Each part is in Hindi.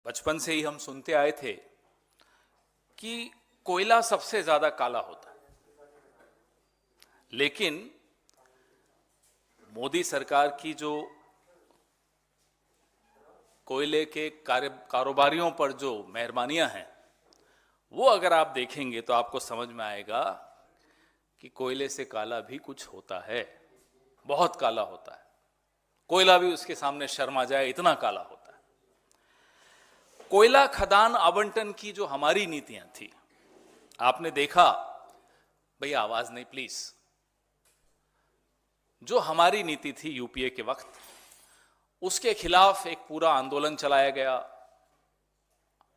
बचपन से ही हम सुनते आए थे कि कोयला सबसे ज्यादा काला होता है, लेकिन मोदी सरकार की जो कोयले के कारोबारियों पर जो मेहरबानियां हैं, वो अगर आप देखेंगे तो आपको समझ में आएगा कि कोयले से काला भी कुछ होता है, बहुत काला होता है। कोयला भी उसके सामने शर्मा जाए, इतना काला होता है। कोयला खदान आवंटन की जो हमारी नीतियां थी, आपने देखा, भैया आवाज नहीं प्लीज, जो हमारी नीति थी यूपीए के वक्त, उसके खिलाफ एक पूरा आंदोलन चलाया गया,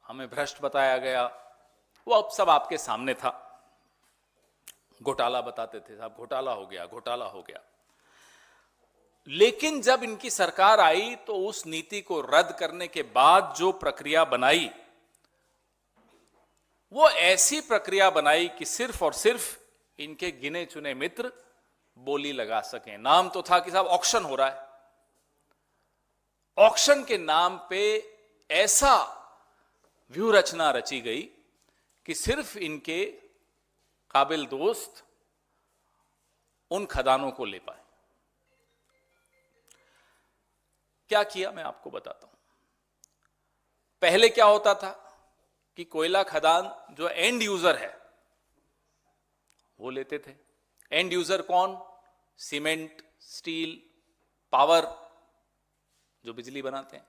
हमें भ्रष्ट बताया गया। वो अब सब आपके सामने था। घोटाला बताते थे, साहब घोटाला हो गया, घोटाला हो गया। लेकिन जब इनकी सरकार आई तो उस नीति को रद्द करने के बाद जो प्रक्रिया बनाई, वो ऐसी प्रक्रिया बनाई कि सिर्फ और सिर्फ इनके गिने चुने मित्र बोली लगा सकें। नाम तो था कि साहब ऑक्शन हो रहा है। ऑक्शन के नाम पे ऐसा व्यू रचना रची गई कि सिर्फ इनके काबिल दोस्त उन खदानों को ले पाए। क्या किया मैं आपको बताता हूं। पहले क्या होता था कि कोयला खदान जो एंड यूजर है वो लेते थे। एंड यूजर कौन? सीमेंट, स्टील, पावर, जो बिजली बनाते हैं।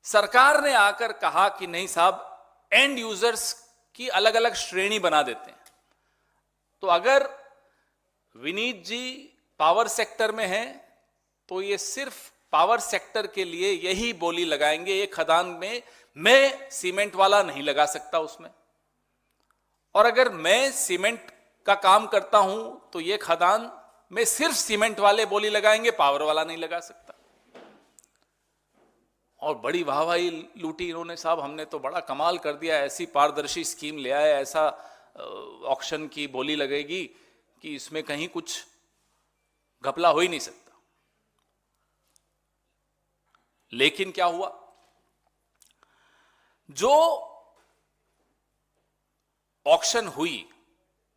सरकार ने आकर कहा कि नहीं साहब, एंड यूजर्स की अलग अलग श्रेणी बना देते हैं। तो अगर विनीत जी पावर सेक्टर में हैं तो ये सिर्फ पावर सेक्टर के लिए यही बोली लगाएंगे। ये खदान में मैं सीमेंट वाला नहीं लगा सकता उसमें, और अगर मैं सीमेंट का काम करता हूं तो ये खदान में सिर्फ सीमेंट वाले बोली लगाएंगे, पावर वाला नहीं लगा सकता। और बड़ी वाहवाही लूटी इन्होंने, साहब हमने तो बड़ा कमाल कर दिया, ऐसी पारदर्शी स्कीम ले आए, ऐसा ऑक्शन की बोली लगेगी कि इसमें कहीं कुछ घपला हो ही नहीं सकता। लेकिन क्या हुआ, जो ऑक्शन हुई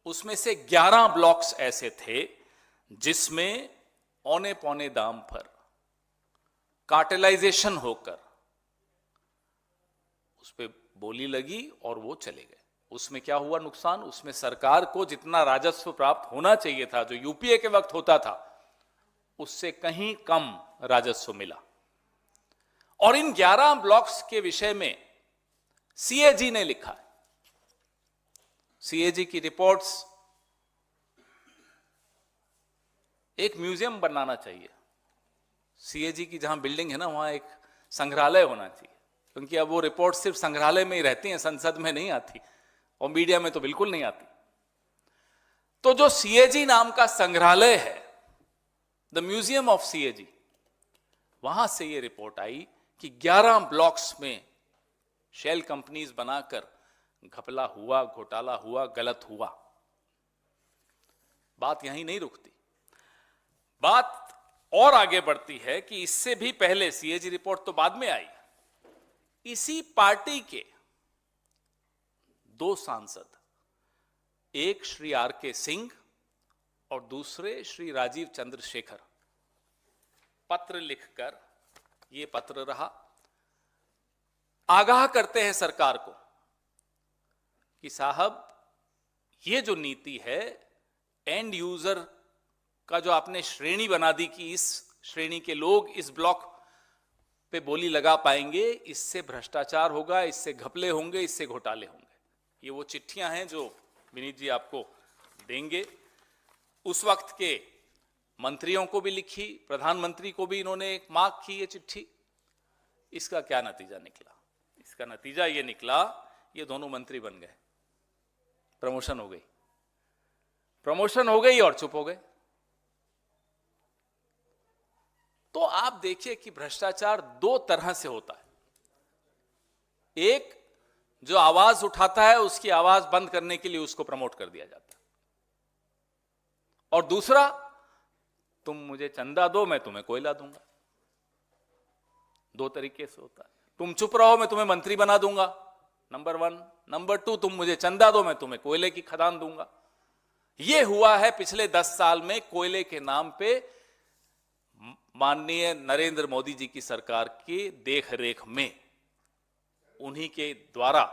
उसमें से 11 ब्लॉक्स ऐसे थे जिसमें औने पौने दाम पर कार्टेलाइजेशन होकर उस पर बोली लगी और वो चले गए। उसमें क्या हुआ नुकसान? उसमें सरकार को जितना राजस्व प्राप्त होना चाहिए था, जो यूपीए के वक्त होता था, उससे कहीं कम राजस्व मिला। और इन 11 ब्लॉक्स के विषय में सीएजी ने लिखा है। सीएजी की रिपोर्ट्स, एक म्यूजियम बनाना चाहिए। सीएजी की जहां बिल्डिंग है ना, वहां एक संग्रहालय होना चाहिए, क्योंकि अब वो रिपोर्ट सिर्फ संग्रहालय में ही रहती हैं, संसद में नहीं आती, और मीडिया में तो बिल्कुल नहीं आती। तो जो सीएजी नाम का संग्रहालय है, द म्यूजियम ऑफ सीएजी, वहां से ये रिपोर्ट आई कि 11 ब्लॉक्स में शेल कंपनीज बनाकर घपला हुआ, घोटाला हुआ, गलत हुआ। बात यहीं नहीं रुकती, बात और आगे बढ़ती है कि इससे भी पहले, सीएजी रिपोर्ट तो बाद में आई, इसी पार्टी के 2 सांसद, एक श्री आर.के. सिंह और दूसरे श्री राजीव चंद्रशेखर, पत्र लिखकर, ये पत्र रहा, आगाह करते हैं सरकार को कि साहब ये जो नीति है, एंड यूजर का जो आपने श्रेणी बना दी कि इस श्रेणी के लोग इस ब्लॉक पे बोली लगा पाएंगे, इससे भ्रष्टाचार होगा, इससे घपले होंगे, इससे घोटाले होंगे। ये वो चिट्ठियां हैं जो विनीत जी आपको देंगे। उस वक्त के मंत्रियों को भी लिखी, प्रधानमंत्री को भी इन्होंने एक मार्क की ये चिट्ठी। इसका क्या नतीजा निकला? इसका नतीजा ये निकला, ये दोनों मंत्री बन गए, प्रमोशन हो गई, प्रमोशन हो गई और चुप हो गए। तो आप देखिए कि भ्रष्टाचार 2 तरह से होता है। एक, जो आवाज उठाता है उसकी आवाज बंद करने के लिए उसको प्रमोट कर दिया जाता है, और दूसरा, तुम मुझे चंदा दो, मैं तुम्हें कोयला दूंगा। 2 तरीके से होता है। तुम चुप रहो, मैं तुम्हें मंत्री बना दूंगा, नंबर 1। नंबर 2, तुम मुझे चंदा दो, मैं तुम्हें कोयले की खदान दूंगा। यह हुआ है पिछले 10 साल में कोयले के नाम पे माननीय नरेंद्र मोदी जी की सरकार की देखरेख में, उन्हीं के द्वारा।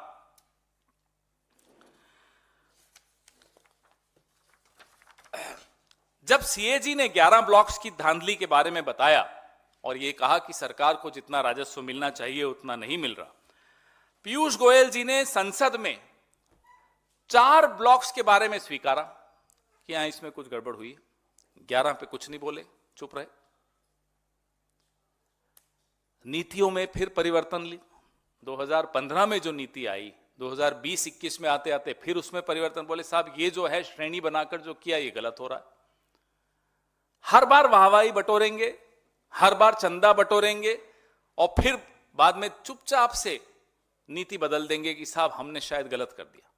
जब सीएजी ने 11 ब्लॉक्स की धांधली के बारे में बताया और यह कहा कि सरकार को जितना राजस्व मिलना चाहिए उतना नहीं मिल रहा, पीयूष गोयल जी ने संसद में 4 ब्लॉक्स के बारे में स्वीकारा कि यहां इसमें कुछ गड़बड़ हुई। 11 पे कुछ नहीं बोले, चुप रहे। नीतियों में फिर परिवर्तन ली। 2015 में जो नीति आई, 2020-21 में आते आते फिर उसमें परिवर्तन। बोले साहब ये जो है श्रेणी बनाकर जो किया ये गलत हो रहा है। हर बार वाहवाही बटोरेंगे, हर बार चंदा बटोरेंगे और फिर बाद में चुपचाप से नीति बदल देंगे कि साहब हमने शायद गलत कर दिया,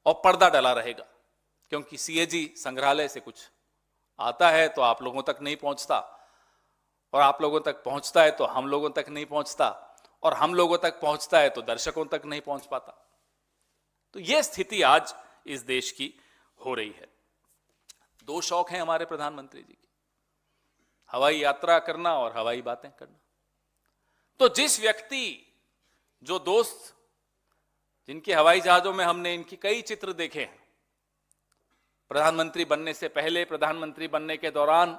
और पर्दा डला रहेगा। क्योंकि सीएजी संग्रहालय से कुछ आता है तो आप लोगों तक नहीं पहुंचता, और आप लोगों तक पहुंचता है तो हम लोगों तक नहीं पहुंचता, और हम लोगों तक पहुंचता है तो दर्शकों तक नहीं पहुंच पाता। तो यह स्थिति आज इस देश की हो रही है। 2 शौक हैं हमारे प्रधानमंत्री जी के, हवाई यात्रा करना और हवाई बातें करना। तो जिस व्यक्ति, जो दोस्त जिनके हवाई जहाजों में हमने इनकी कई चित्र देखे हैं, प्रधानमंत्री बनने से पहले, प्रधानमंत्री बनने के दौरान,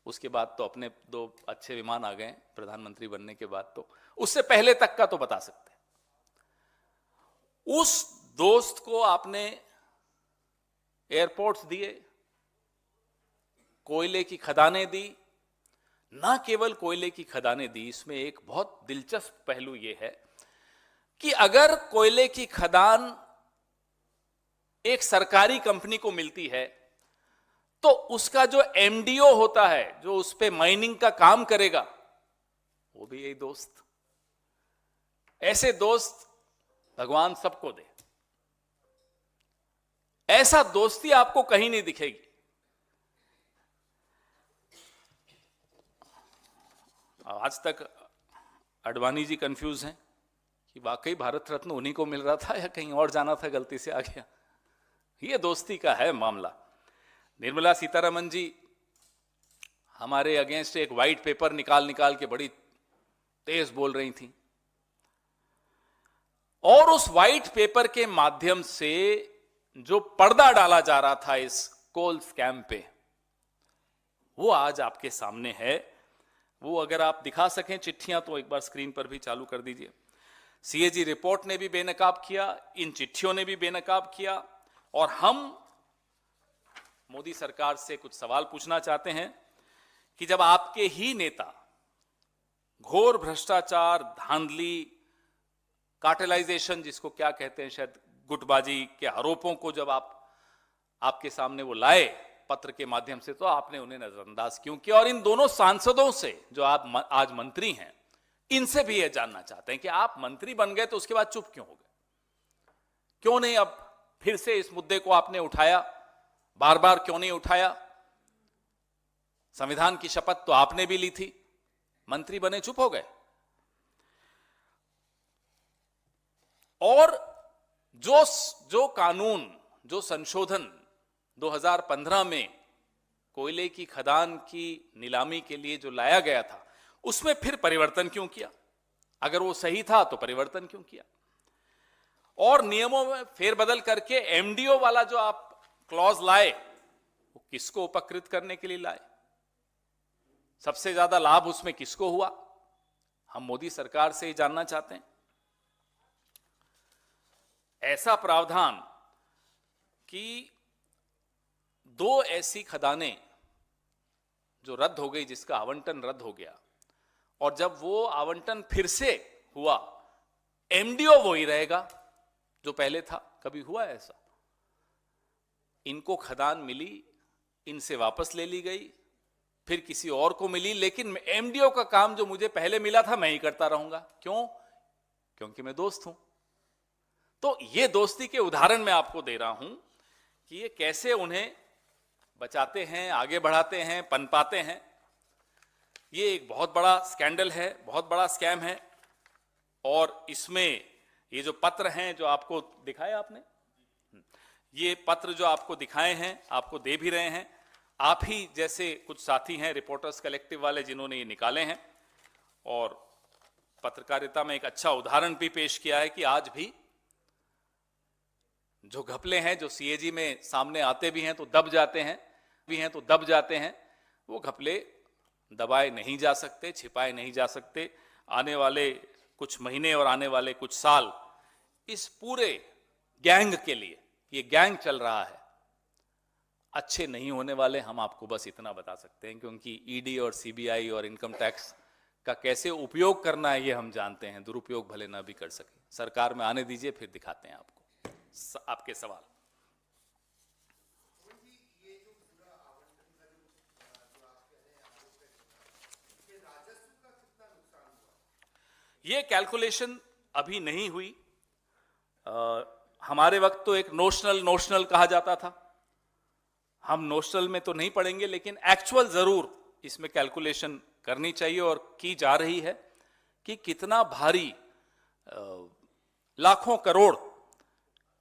उसके बाद तो अपने 2 अच्छे विमान आ गए प्रधानमंत्री बनने के बाद, तो उससे पहले तक का तो बता सकते हैं। उस दोस्त को आपने एयरपोर्ट्स दिए, कोयले की खदानें दी। ना केवल कोयले की खदानें दी, इसमें एक बहुत दिलचस्प पहलू यह है कि अगर कोयले की खदान एक सरकारी कंपनी को मिलती है तो उसका जो एमडीओ होता है, जो उस पे माइनिंग का काम करेगा, वो भी यही दोस्त। ऐसे दोस्त भगवान सबको दे। ऐसा दोस्ती आपको कहीं नहीं दिखेगी। आज तक अडवाणी जी कंफ्यूज हैं कि वाकई भारत रत्न उन्हीं को मिल रहा था या कहीं और जाना था, गलती से आ गया। ये दोस्ती का है मामला। निर्मला सीतारमण जी हमारे अगेंस्ट एक व्हाइट पेपर निकाल के बड़ी तेज बोल रही थी, और उस व्हाइट पेपर के माध्यम से जो पर्दा डाला जा रहा था इस कोल स्कैम पे, वो आज आपके सामने है। वो अगर आप दिखा सकें चिट्ठियां तो एक बार स्क्रीन पर भी चालू कर दीजिए। सीएजी रिपोर्ट ने भी बेनकाब किया, इन चिट्ठियों ने भी बेनकाब किया, और हम मोदी सरकार से कुछ सवाल पूछना चाहते हैं कि जब आपके ही नेता घोर भ्रष्टाचार, धांधली, कार्टेलाइजेशन, जिसको क्या कहते हैं, शायद गुटबाजी के आरोपों को जब आपके सामने वो लाए पत्र के माध्यम से, तो आपने उन्हें नजरअंदाज क्यों किया? और इन दोनों सांसदों से जो आप आज मंत्री हैं, इनसे भी यह जानना चाहते हैं कि आप मंत्री बन गए तो उसके बाद चुप क्यों हो गए? क्यों नहीं अब फिर से इस मुद्दे को आपने उठाया? बार बार क्यों नहीं उठाया? संविधान की शपथ तो आपने भी ली थी, मंत्री बने चुप हो गए। और जो कानून, जो संशोधन 2015 में कोयले की खदान की नीलामी के लिए जो लाया गया था, उसमें फिर परिवर्तन क्यों किया? अगर वो सही था तो परिवर्तन क्यों किया? और नियमों में फेरबदल करके एमडीओ वाला जो आप क्लॉज लाए, वो किसको उपकृत करने के लिए लाए? सबसे ज्यादा लाभ उसमें किसको हुआ? हम मोदी सरकार से ही जानना चाहते हैं। ऐसा प्रावधान कि 2 ऐसी खदानें जो रद्द हो गई, जिसका आवंटन रद्द हो गया, और जब वो आवंटन फिर से हुआ, एमडीओ वही रहेगा जो पहले था। कभी हुआ ऐसा? इनको खदान मिली, इनसे वापस ले ली गई, फिर किसी और को मिली, लेकिन एमडीओ का काम जो मुझे पहले मिला था मैं ही करता रहूंगा। क्यों? क्योंकि मैं दोस्त हूं। तो ये दोस्ती के उदाहरण मैं आपको दे रहा हूं कि ये कैसे उन्हें बचाते हैं, आगे बढ़ाते हैं, पनपाते हैं। ये एक बहुत बड़ा स्कैंडल है, बहुत बड़ा स्कैम है। और इसमें ये जो पत्र हैं जो आपको दिखाए आपने, ये पत्र जो आपको दिखाए हैं, आपको दे भी रहे हैं, आप ही जैसे कुछ साथी हैं रिपोर्टर्स कलेक्टिव वाले जिन्होंने ये निकाले हैं। और पत्रकारिता में एक अच्छा उदाहरण भी पेश किया है कि आज भी जो घपले हैं जो सीएजी में सामने आते भी हैं तो दब जाते हैं, वो घपले दबाए नहीं जा सकते, छिपाए नहीं जा सकते। आने वाले कुछ महीने और आने वाले कुछ साल इस पूरे गैंग के लिए, ये गैंग चल रहा है, अच्छे नहीं होने वाले। हम आपको बस इतना बता सकते हैं, क्योंकि ईडी और सीबीआई और इनकम टैक्स का कैसे उपयोग करना है ये हम जानते हैं, दुरुपयोग भले ना भी कर सके। सरकार में आने दीजिए, फिर दिखाते हैं आपको। आपके सवाल। ये कैलकुलेशन अभी नहीं हुई। हमारे वक्त तो एक नोशनल कहा जाता था, हम नोशनल में तो नहीं पढ़ेंगे, लेकिन एक्चुअल जरूर इसमें कैलकुलेशन करनी चाहिए और की जा रही है कि कितना भारी लाखों करोड़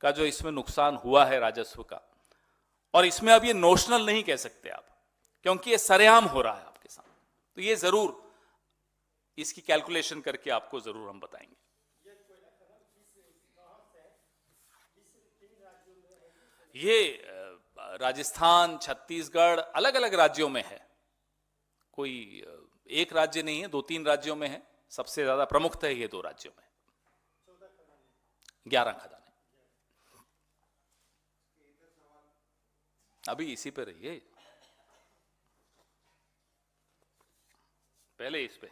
का जो इसमें नुकसान हुआ है राजस्व का। और इसमें अब ये नोशनल नहीं कह सकते आप, क्योंकि ये सरेआम हो रहा है आपके सामने। तो ये जरूर इसकी कैलकुलेशन करके आपको जरूर हम बताएंगे। ये राजस्थान, छत्तीसगढ़, अलग अलग राज्यों में है, कोई एक राज्य नहीं है, 2-3 राज्यों में है। सबसे ज्यादा प्रमुख है ये 2 राज्यों में, 11 खदानें। अभी इसी पे रहिए, पहले इस पे।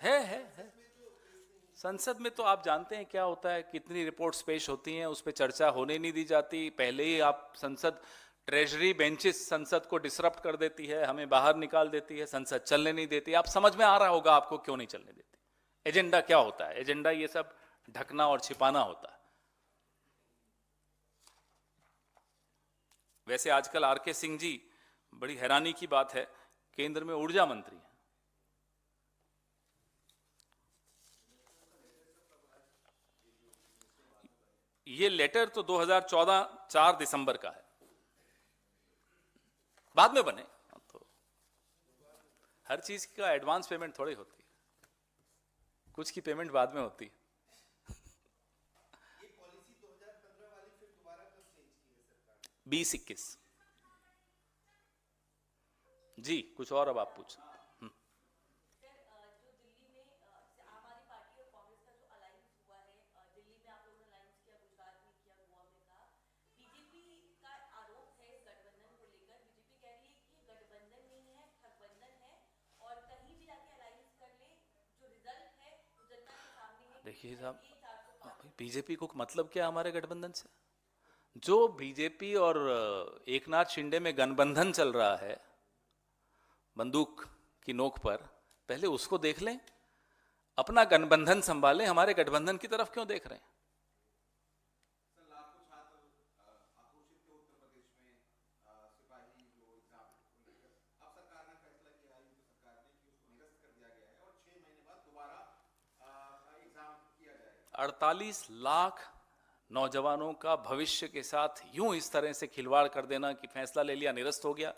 है संसद में तो आप जानते हैं क्या होता है, कितनी रिपोर्ट्स पेश होती हैं, उस पर चर्चा होने नहीं दी जाती। पहले ही आप संसद, ट्रेजरी बेंचेस संसद को डिसरप्ट कर देती है, हमें बाहर निकाल देती है, संसद चलने नहीं देती। आप समझ में आ रहा होगा आपको क्यों नहीं चलने देती। एजेंडा क्या होता है? एजेंडा ये सब ढकना और छिपाना होता है। वैसे आजकल आरके सिंह जी, बड़ी हैरानी की बात है, केंद्र में ऊर्जा मंत्री हैं। ये लेटर तो 2014 4 दिसंबर का है, बाद में बने। तो हर चीज का एडवांस पेमेंट थोड़ी होती है, कुछ की पेमेंट बाद में होती है। ये पॉलिसी 2015 वाली फिर दोबारा कब चेंज की है सरकार? 20-21 जी। कुछ और अब आप पूछ। देखिए साहब, बीजेपी को मतलब क्या हमारे गठबंधन से? जो बीजेपी और एकनाथ शिंदे में गठबंधन चल रहा है बंदूक की नोक पर, पहले उसको देख लें, अपना गठबंधन संभालें। हमारे गठबंधन की तरफ क्यों देख रहे हैं? $48 लाख नौजवानों का भविष्य के साथ यूं इस तरह से खिलवाड़ कर देना कि फैसला ले लिया, निरस्त हो गया।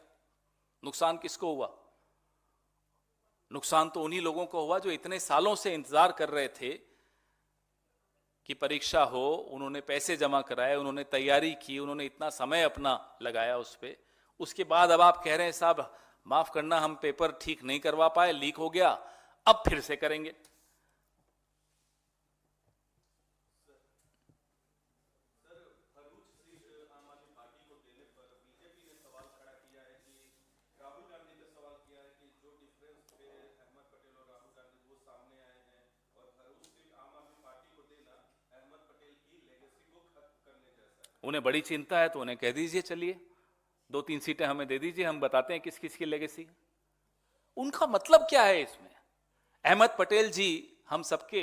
नुकसान किसको हुआ? नुकसान तो उन्हीं लोगों को हुआ जो इतने सालों से इंतजार कर रहे थे कि परीक्षा हो, उन्होंने पैसे जमा कराए, उन्होंने तैयारी की, उन्होंने इतना समय अपना लगाया उस पे। उसके बाद अब आप कह रहे हैं साहब माफ करना, हम पेपर ठीक नहीं करवा पाए, लीक हो गया, अब फिर से करेंगे। उन्हें बड़ी चिंता है तो उन्हें कह दीजिए चलिए 2-3 सीटें हमें दे दीजिए, हम बताते हैं किस किस की लेगेसी। उनका मतलब क्या है इसमें? अहमद पटेल जी हम सबके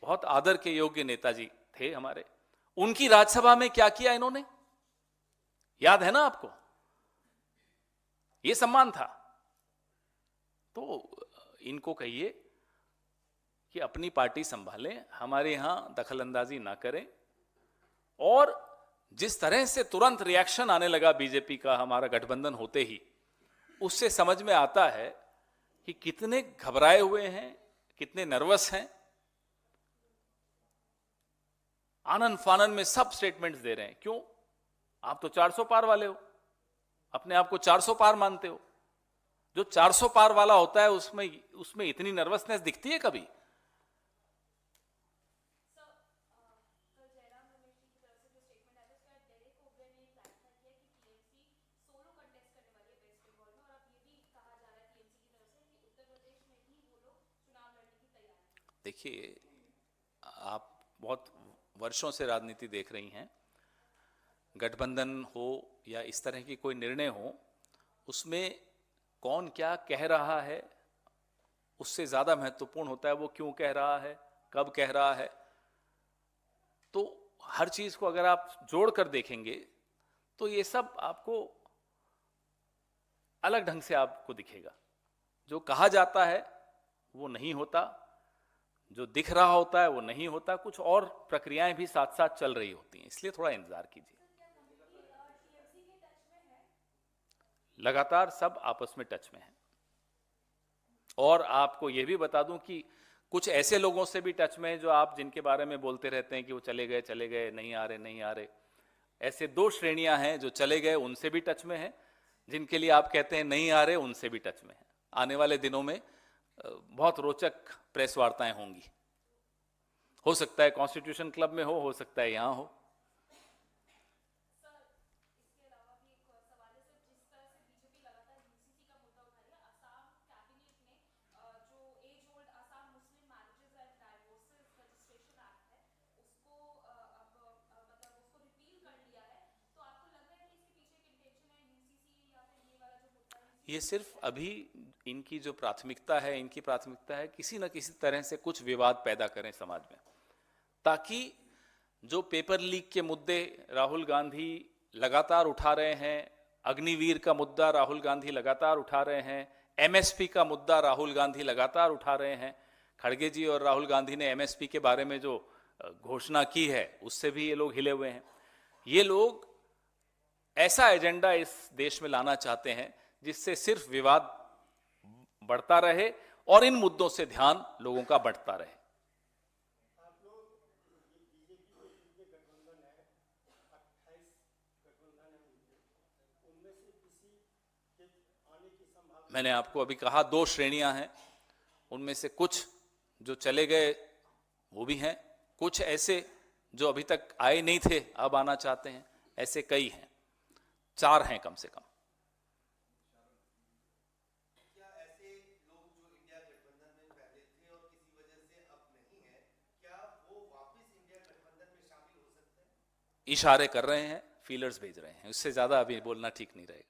बहुत आदर के योग्य नेताजी थे हमारे, उनकी राज्यसभा में क्या किया इन्होंने, याद है ना आपको? ये सम्मान था। तो इनको कहिए कि अपनी पार्टी संभालें, हमारे यहां दखलंदाजी ना करें। और जिस तरह से तुरंत रिएक्शन आने लगा बीजेपी का हमारा गठबंधन होते ही, उससे समझ में आता है कि कितने घबराए हुए हैं, कितने नर्वस हैं। आनन फानन में सब स्टेटमेंट्स दे रहे हैं। क्यों? आप तो 400 पार वाले हो, अपने आप को 400 पार मानते हो। जो 400 पार वाला होता है उसमें इतनी नर्वसनेस दिखती है कभी? देखिए, आप बहुत वर्षों से राजनीति देख रही हैं। गठबंधन हो या इस तरह की कोई निर्णय हो, उसमें कौन क्या कह रहा है उससे ज्यादा महत्वपूर्ण होता है वो क्यों कह रहा है, कब कह रहा है। तो हर चीज को अगर आप जोड़कर देखेंगे तो ये सब आपको अलग ढंग से आपको दिखेगा। जो कहा जाता है वो नहीं होता, जो दिख रहा होता है वो नहीं होता, कुछ और प्रक्रियाएं भी साथ साथ चल रही होती हैं। इसलिए थोड़ा इंतजार कीजिए। लगातार सब आपस में टच में हैं। और आपको यह भी बता दूं कि कुछ ऐसे लोगों से भी टच में है जो आप जिनके बारे में बोलते रहते हैं कि वो चले गए, नहीं आ रहे। ऐसे 2 श्रेणियां हैं, जो चले गए उनसे भी टच में है, जिनके लिए आप कहते हैं नहीं आ रहे उनसे भी टच में है। आने वाले दिनों में बहुत रोचक प्रेस वार्ताएं होंगी। हो सकता है कॉन्स्टिट्यूशन क्लब में हो सकता है यहां हो। ये सिर्फ अभी इनकी जो प्राथमिकता है, इनकी प्राथमिकता है किसी न किसी तरह से कुछ विवाद पैदा करें समाज में, ताकि जो पेपर लीक के मुद्दे राहुल गांधी लगातार उठा रहे हैं, अग्निवीर का मुद्दा राहुल गांधी लगातार उठा रहे हैं, एमएसपी का मुद्दा राहुल गांधी लगातार उठा रहे हैं। खड़गे जी और राहुल गांधी ने एमएसपी के बारे में जो घोषणा की है उससे भी ये लोग हिले हुए हैं। ये लोग ऐसा एजेंडा इस देश में लाना चाहते हैं जिससे सिर्फ विवाद बढ़ता रहे और इन मुद्दों से ध्यान लोगों का बढ़ता रहे। मैंने आपको अभी कहा 2 श्रेणियां हैं, उनमें से कुछ जो चले गए वो भी हैं, कुछ ऐसे जो अभी तक आए नहीं थे अब आना चाहते हैं, ऐसे कई हैं, 4 हैं कम से कम। इशारे कर रहे हैं, फीलर्स भेज रहे हैं, उससे ज्यादा अभी बोलना ठीक नहीं रहेगा।